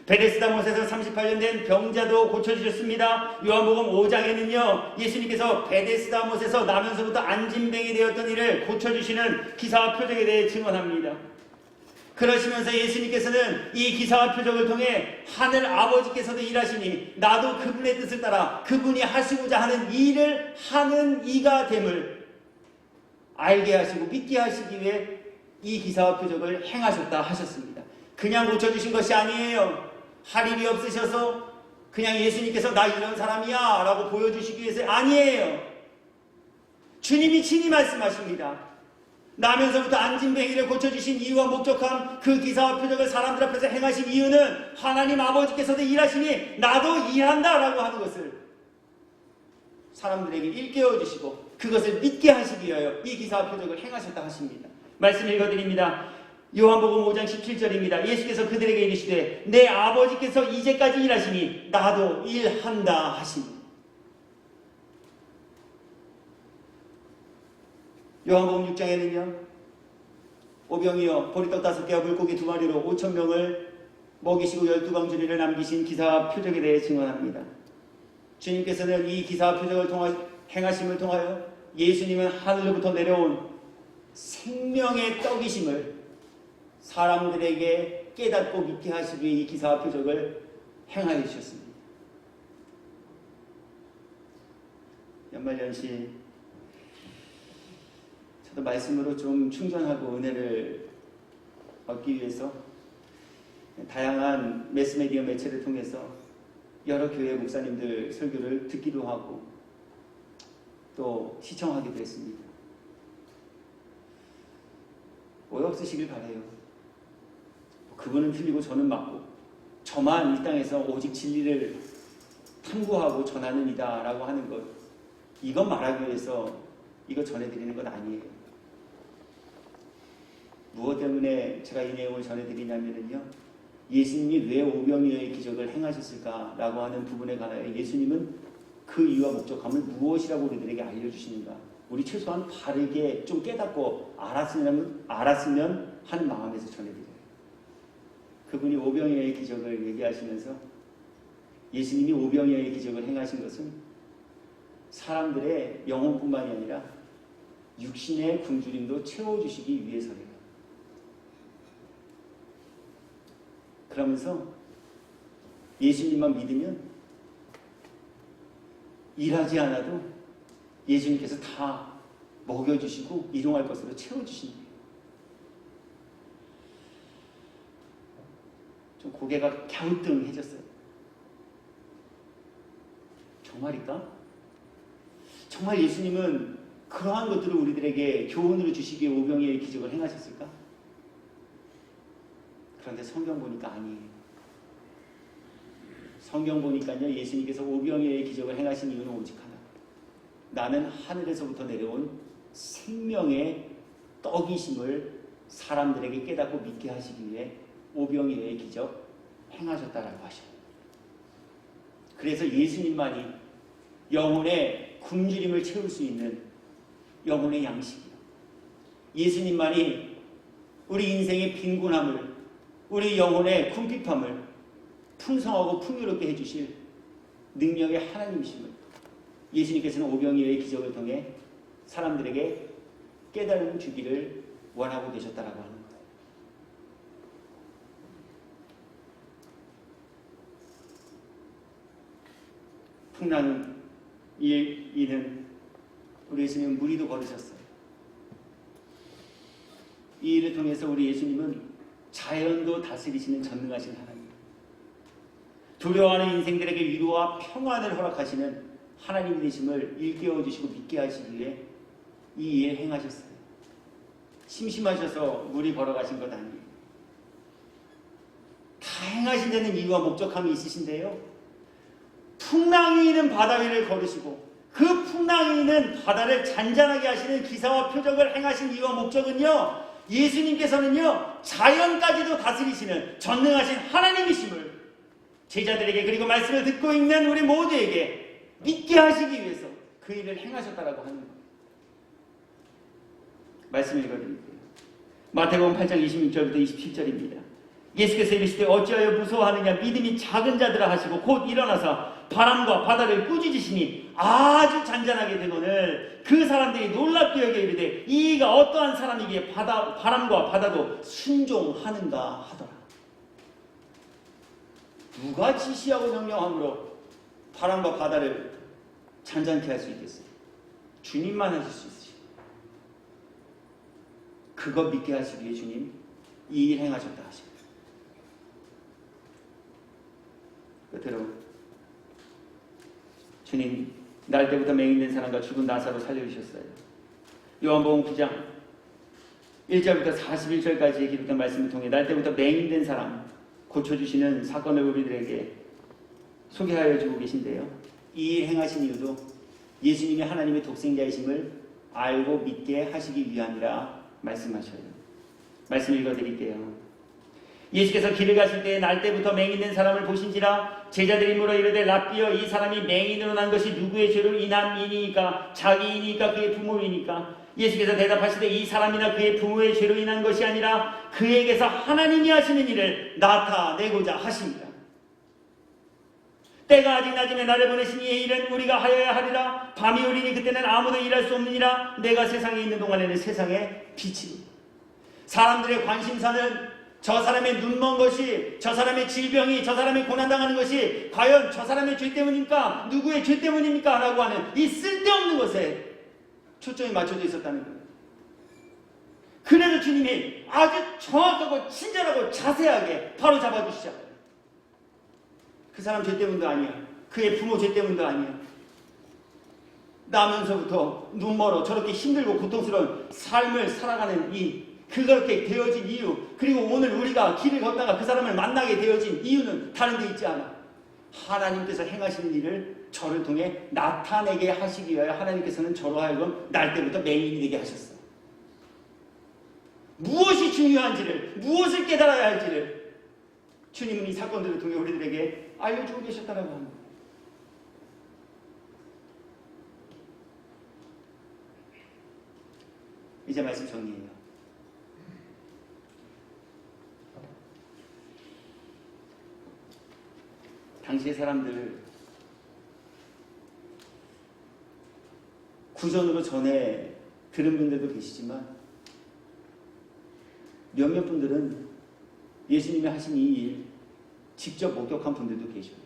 S1: 베데스다 못에서 38년 된 병자도 고쳐주셨습니다. 요한복음 5장에는요 예수님께서 베데스다 못에서 나면서부터 안진뱅이 되었던 이를 고쳐주시는 기사와 표적에 대해 증언합니다. 그러시면서 예수님께서는 이 기사와 표적을 통해 하늘 아버지께서도 일하시니 나도 그분의 뜻을 따라 그분이 하시고자 하는 일을 하는 이가 됨을 알게 하시고 믿게 하시기 위해 이 기사와 표적을 행하셨다 하셨습니다. 그냥 고쳐주신 것이 아니에요. 할 일이 없으셔서 그냥 예수님께서 나 이런 사람이야 라고 보여주시기 위해서 아니에요. 주님이 친히 말씀하십니다. 나면서부터 안진뱅이를 고쳐주신 이유와 목적함, 그 기사와 표적을 사람들 앞에서 행하신 이유는 하나님 아버지께서도 일하시니 나도 일한다 라고 하는 것을 사람들에게 일깨워 주시고 그것을 믿게 하시기 위하여 이 기사와 표적을 행하셨다 하십니다. 말씀 읽어드립니다. 요한복음 5장 17절입니다. 예수께서 그들에게 이르시되 내 아버지께서 이제까지 일하시니 나도 일한다 하시니. 요한복음 6장에는요 오병이어 보리떡 5개와 물고기 2마리로 5,000명을 먹이시고 12광주리를 남기신 기사와 표적에 대해 증언합니다. 주님께서는 이 기사와 표적을 행하심을 통하여 예수님은 하늘로부터 내려온 생명의 떡이심을 사람들에게 깨닫고 믿게 하시기 위해 이 기사와 표적을 행하여 주셨습니다. 연말연시 저도 말씀으로 좀 충전하고 은혜를 얻기 위해서 다양한 매스미디어 매체를 통해서 여러 교회 목사님들 설교를 듣기도 하고 또 시청하기도 했습니다. 오해 없으시길 바라요. 그분은 틀리고 저는 맞고 저만 이 땅에서 오직 진리를 탐구하고 전하는 이다 라고 하는 것, 이건 말하기 위해서 이거 전해드리는 건 아니에요. 무엇 때문에 제가 이 내용을 전해드리냐면요 예수님이 왜 오병이어의 기적을 행하셨을까 라고 하는 부분에 관하여 예수님은 그 이유와 목적함을 무엇이라고 우리들에게 알려주시는가, 우리 최소한 바르게 좀 깨닫고 알았으면 하는 마음에서 전해드려요. 그분이 오병이어의 기적을 얘기하시면서 예수님이 오병이어의 기적을 행하신 것은 사람들의 영혼뿐만이 아니라 육신의 굶주림도 채워주시기 위해서래요. 그러면서 예수님만 믿으면 일하지 않아도 예수님께서 다 먹여주시고 일용할 것으로 채워주신대요. 좀 고개가 갸우뚱해졌어요. 정말일까? 정말 예수님은 그러한 것들을 우리들에게 교훈으로 주시기에 오병이어의 기적을 행하셨을까? 그런데 성경 보니까 아니에요. 성경 보니까요 예수님께서 오병이어의 기적을 행하신 이유는 오직 하나, 나는 하늘에서부터 내려온 생명의 떡이심을 사람들에게 깨닫고 믿게 하시기 위해 오병이어의 기적 행하셨다라고 하셔요. 그래서 예수님만이 영혼의 굶주림을 채울 수 있는 영혼의 양식이요, 예수님만이 우리 인생의 빈곤함을, 우리 영혼의 궁핍함을 풍성하고 풍요롭게 해주실 능력의 하나님이심을 예수님께서는 오병이어의 기적을 통해 사람들에게 깨달음 주기를 원하고 계셨다라고 하는 거예요. 풍랑은 이는 우리 예수님은 무리도 걸으셨어요. 이 일을 통해서 우리 예수님은 자연도 다스리시는 전능하신 하나님, 두려워하는 인생들에게 위로와 평안을 허락하시는 하나님이 되심을 일깨워 주시고 믿게 하시기 위해 이 일을 행하셨어요. 심심하셔서 물이 걸어가신 것 아니에요. 다 행하신 데는 이유와 목적함이 있으신데요. 풍랑 위는 바다 위를 걸으시고 그 풍랑 위는 바다를 잔잔하게 하시는 기사와 표적을 행하신 이유와 목적은요, 예수님께서는요 자연까지도 다스리시는 전능하신 하나님이심을 제자들에게, 그리고 말씀을 듣고 있는 우리 모두에게 믿게 하시기 위해서 그 일을 행하셨다라고 하는 거예요. 말씀 읽어드릴게요. 마태복음 8장 26절부터 27절입니다. 예수께서 이르시되 어찌하여 무서워하느냐, 믿음이 작은 자들아 하시고 곧 일어나서 바람과 바다를 꾸짖으시니 아주 잔잔하게 되거늘 그 사람들이 놀랍게 여겨 이르되 이가 어떠한 사람이기에 바람과 바다도 순종하는가 하더라. 누가 지시하고 명령함으로 바람과 바다를 잔잔케 할 수 있겠어요? 주님만 하실 수 있으시고, 그거 믿게 하시기 위해 주님 이 일 행하셨다 하십니다. 끝으로 주님 날 때부터 맹인된 사람과 죽은 나사로 살려주셨어요. 요한복음 9장 1절부터 41절까지 기록된 말씀을 통해 날 때부터 맹인된 사람 고쳐주시는 사건을 우리들에게 소개하여 주고 계신데요. 이 일 행하신 이유도 예수님이 하나님의 독생자이심을 알고 믿게 하시기 위함이라 말씀하셔요. 말씀 읽어드릴게요. 예수께서 길을 가실 때에 날 때부터 맹인된 사람을 보신지라 제자들이 물어 이르되 랍비여, 이 사람이 맹인으로 난 것이 누구의 죄로 인함이니까? 자기이니까 그의 부모이니까? 예수께서 대답하시되 이 사람이나 그의 부모의 죄로 인한 것이 아니라 그에게서 하나님이 하시는 일을 나타내고자 하십니다. 때가 아직 낮음에 나를 보내신 이의 일은 우리가 하여야 하리라. 밤이 오리니 그때는 아무도 일할 수 없느니라. 내가 세상에 있는 동안에는 세상의 빛이니. 사람들의 관심사는 저 사람의 눈먼 것이, 저 사람의 질병이, 저 사람의 고난당하는 것이 과연 저 사람의 죄 때문입니까? 누구의 죄 때문입니까? 라고 하는 이 쓸데없는 것에 초점이 맞춰져 있었다는 거예요. 그래서 주님이 아주 정확하고 친절하고 자세하게 바로 잡아주시잖아요. 그 사람 죄 때문도 아니야. 그의 부모 죄 때문도 아니야. 나면서부터 눈멀어 저렇게 힘들고 고통스러운 삶을 살아가는 그렇게 되어진 이유, 그리고 오늘 우리가 길을 걷다가 그 사람을 만나게 되어진 이유는 다른 데 있지 않아. 하나님께서 행하시는 일을 저를 통해 나타내게 하시기 위하여 하나님께서는 저로 하여금 날 때부터 맹인이 되게 하셨어요. 무엇이 중요한지를, 무엇을 깨달아야 할지를 주님은 이 사건들을 통해 우리들에게 알려주고 계셨다라고 합니다. 이제 말씀 정리해요. 당시의 사람들 구전으로 전해 들은 분들도 계시지만 몇몇 분들은 예수님이 하신 이 일 직접 목격한 분들도 계셔요.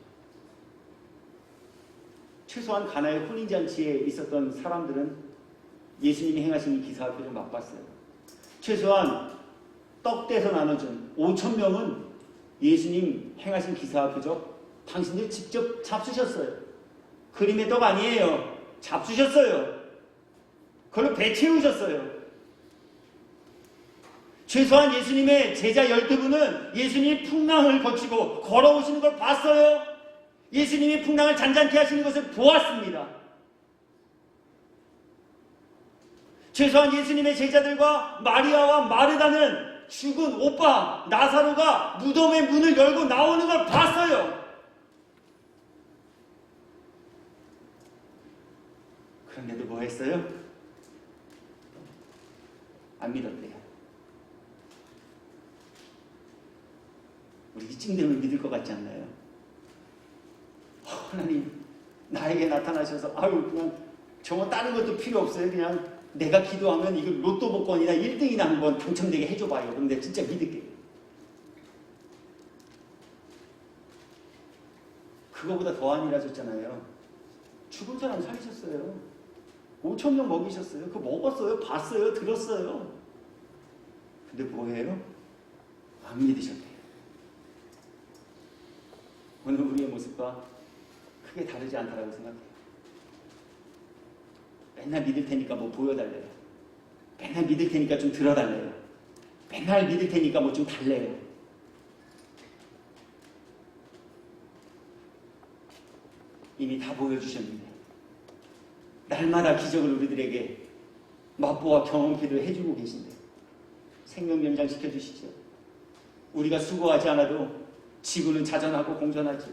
S1: 최소한 가나의 혼인잔치에 있었던 사람들은 예수님이 행하신 이 기사와 표적 맛봤어요. 최소한 떡 떼서 나눠준 5,000명은 예수님 행하신 기사와 표적 당신들 직접 잡수셨어요. 그림의 떡 아니에요. 잡수셨어요. 그걸로 배 채우셨어요. 최소한 예수님의 제자 12분은 예수님이 풍랑을 거치고 걸어오시는 걸 봤어요. 예수님이 풍랑을 잔잔케 하시는 것을 보았습니다. 최소한 예수님의 제자들과 마리아와 마르다는 죽은 오빠 나사로가 무덤의 문을 열고 나오는 걸 봤어요. 그런데도 뭐 했어요? 안 믿었대요. 우리 이쯤 되면 믿을 것 같지 않나요? 하나님 나에게 나타나셔서 그냥 저거 다른 것도 필요 없어요. 그냥 내가 기도하면 이거 로또 복권이나 1등이나 한번 당첨되게 해줘봐요. 그럼 내가 진짜 믿을게요. 그거보다 더한 일 하셨잖아요. 죽은 사람 살리셨어요. 5,000명 먹이셨어요. 그거 먹었어요. 봤어요. 들었어요. 근데 뭐예요? 안 믿으셨대요. 오늘 우리의 모습과 크게 다르지 않다라고 생각해요. 맨날 믿을 테니까 뭐 보여달래요. 맨날 믿을 테니까 좀 들어달래요. 맨날 믿을 테니까 뭐 좀 달래요. 이미 다 보여주셨는데 날마다 기적을 우리들에게 맛보아 경험케도 해주고 계신데 생명 연장시켜 주시죠. 우리가 수고하지 않아도 지구는 자전하고 공전하지.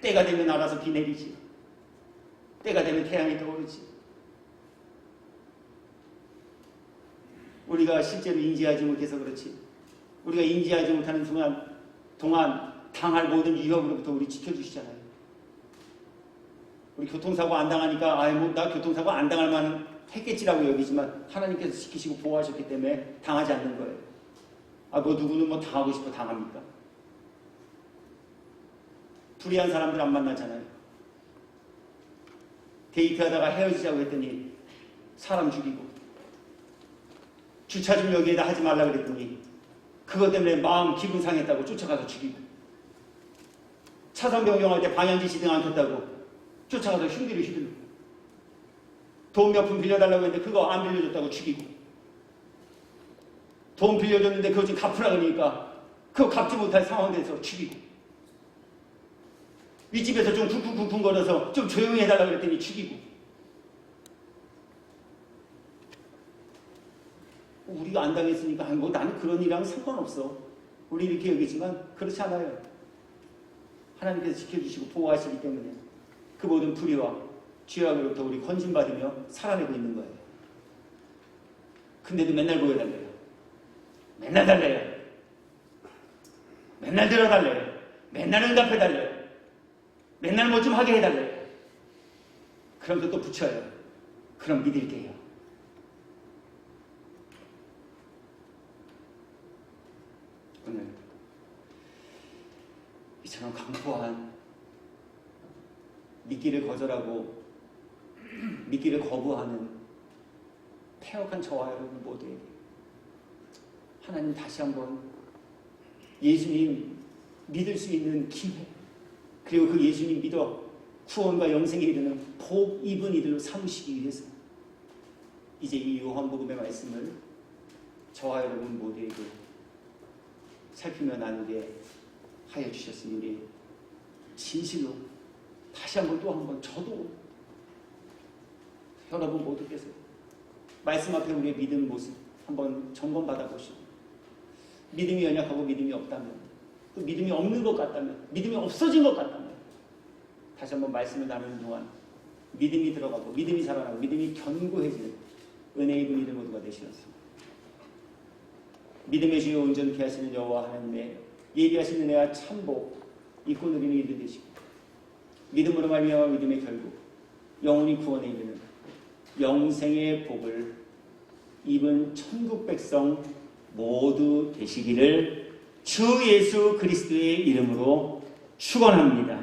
S1: 때가 되면 알아서 비 내리지. 때가 되면 태양이 떠오르지. 우리가 실제로 인지하지 못해서 그렇지. 우리가 인지하지 못하는 동안 당할 모든 위협으로부터 우리 지켜주시잖아요. 우리 교통사고 안 당하니까 나 교통사고 안 당할 만은 했겠지라고 여기지만 하나님께서 지키시고 보호하셨기 때문에 당하지 않는 거예요. 누구는 뭐 당하고 싶어 당합니까? 불의한 사람들 안 만나잖아요. 데이트하다가 헤어지자고 했더니 사람 죽이고, 주차 좀 여기에다 하지 말라 그랬더니 그것 때문에 마음 기분 상했다고 쫓아가서 죽이고, 차선 변경할 때 방향지 시등 안 켰다고 쫓아가서 흉기를 휘두르고, 돈 몇 푼 빌려달라고 했는데 그거 안 빌려줬다고 죽이고, 돈 빌려줬는데 그거 좀 갚으라 그러니까 그거 갚지 못할 상황 돼서 죽이고, 윗집에서 좀 쿵쿵쿵쿵 거려서 좀 조용히 해달라고 그랬더니 죽이고. 우리가 안 당했으니까 나는 그런 일이랑 상관없어. 우리 이렇게 여기지만 그렇지 않아요. 하나님께서 지켜주시고 보호하시기 때문에 그 모든 불의와 죄악으로부터 우리 건진받으며 살아내고 있는 거예요. 근데도 맨날 보여달래요. 맨날 달래요. 맨날 들어달래요. 맨날 응답해달래요. 맨날 뭐 좀 하게 해달래요. 그럼 또 붙여요. 그럼 믿을게요. 오늘 이처럼 강포한 믿기를 거절하고 믿기를 거부하는 패역한 저와 여러분 모두에게 하나님 다시 한번 예수님 믿을 수 있는 기회, 그리고 그 예수님 믿어 구원과 영생에 이르는 복 입은 이들로 삼으시기 위해서 이제 이 요한복음의 말씀을 저와 여러분 모두에게 살피며 나누게 하여 주셨으니 진실로 다시 한번 또 한번 저도 여러분 모두께서 말씀 앞에 우리의 믿음 모습 한번 점검받아 보시고, 믿음이 연약하고 믿음이 없다면, 또 믿음이 없는 것 같다면, 믿음이 없어진 것 같다면 다시 한번 말씀을 나누는 동안 믿음이 들어가고 믿음이 살아나고 믿음이 견고해지는 은혜의 분이들 모두가 되시었습니다. 믿음의 주요 온전케 하시는 여호와 하나님의 예비하신 은혜와 참복 잊고 누리는 이들 되시고, 믿음으로 말미암아 믿음의 결국 영원히 구원에 이르는 영생의 복을 입은 천국 백성 모두 되시기를 주 예수 그리스도의 이름으로 축원합니다.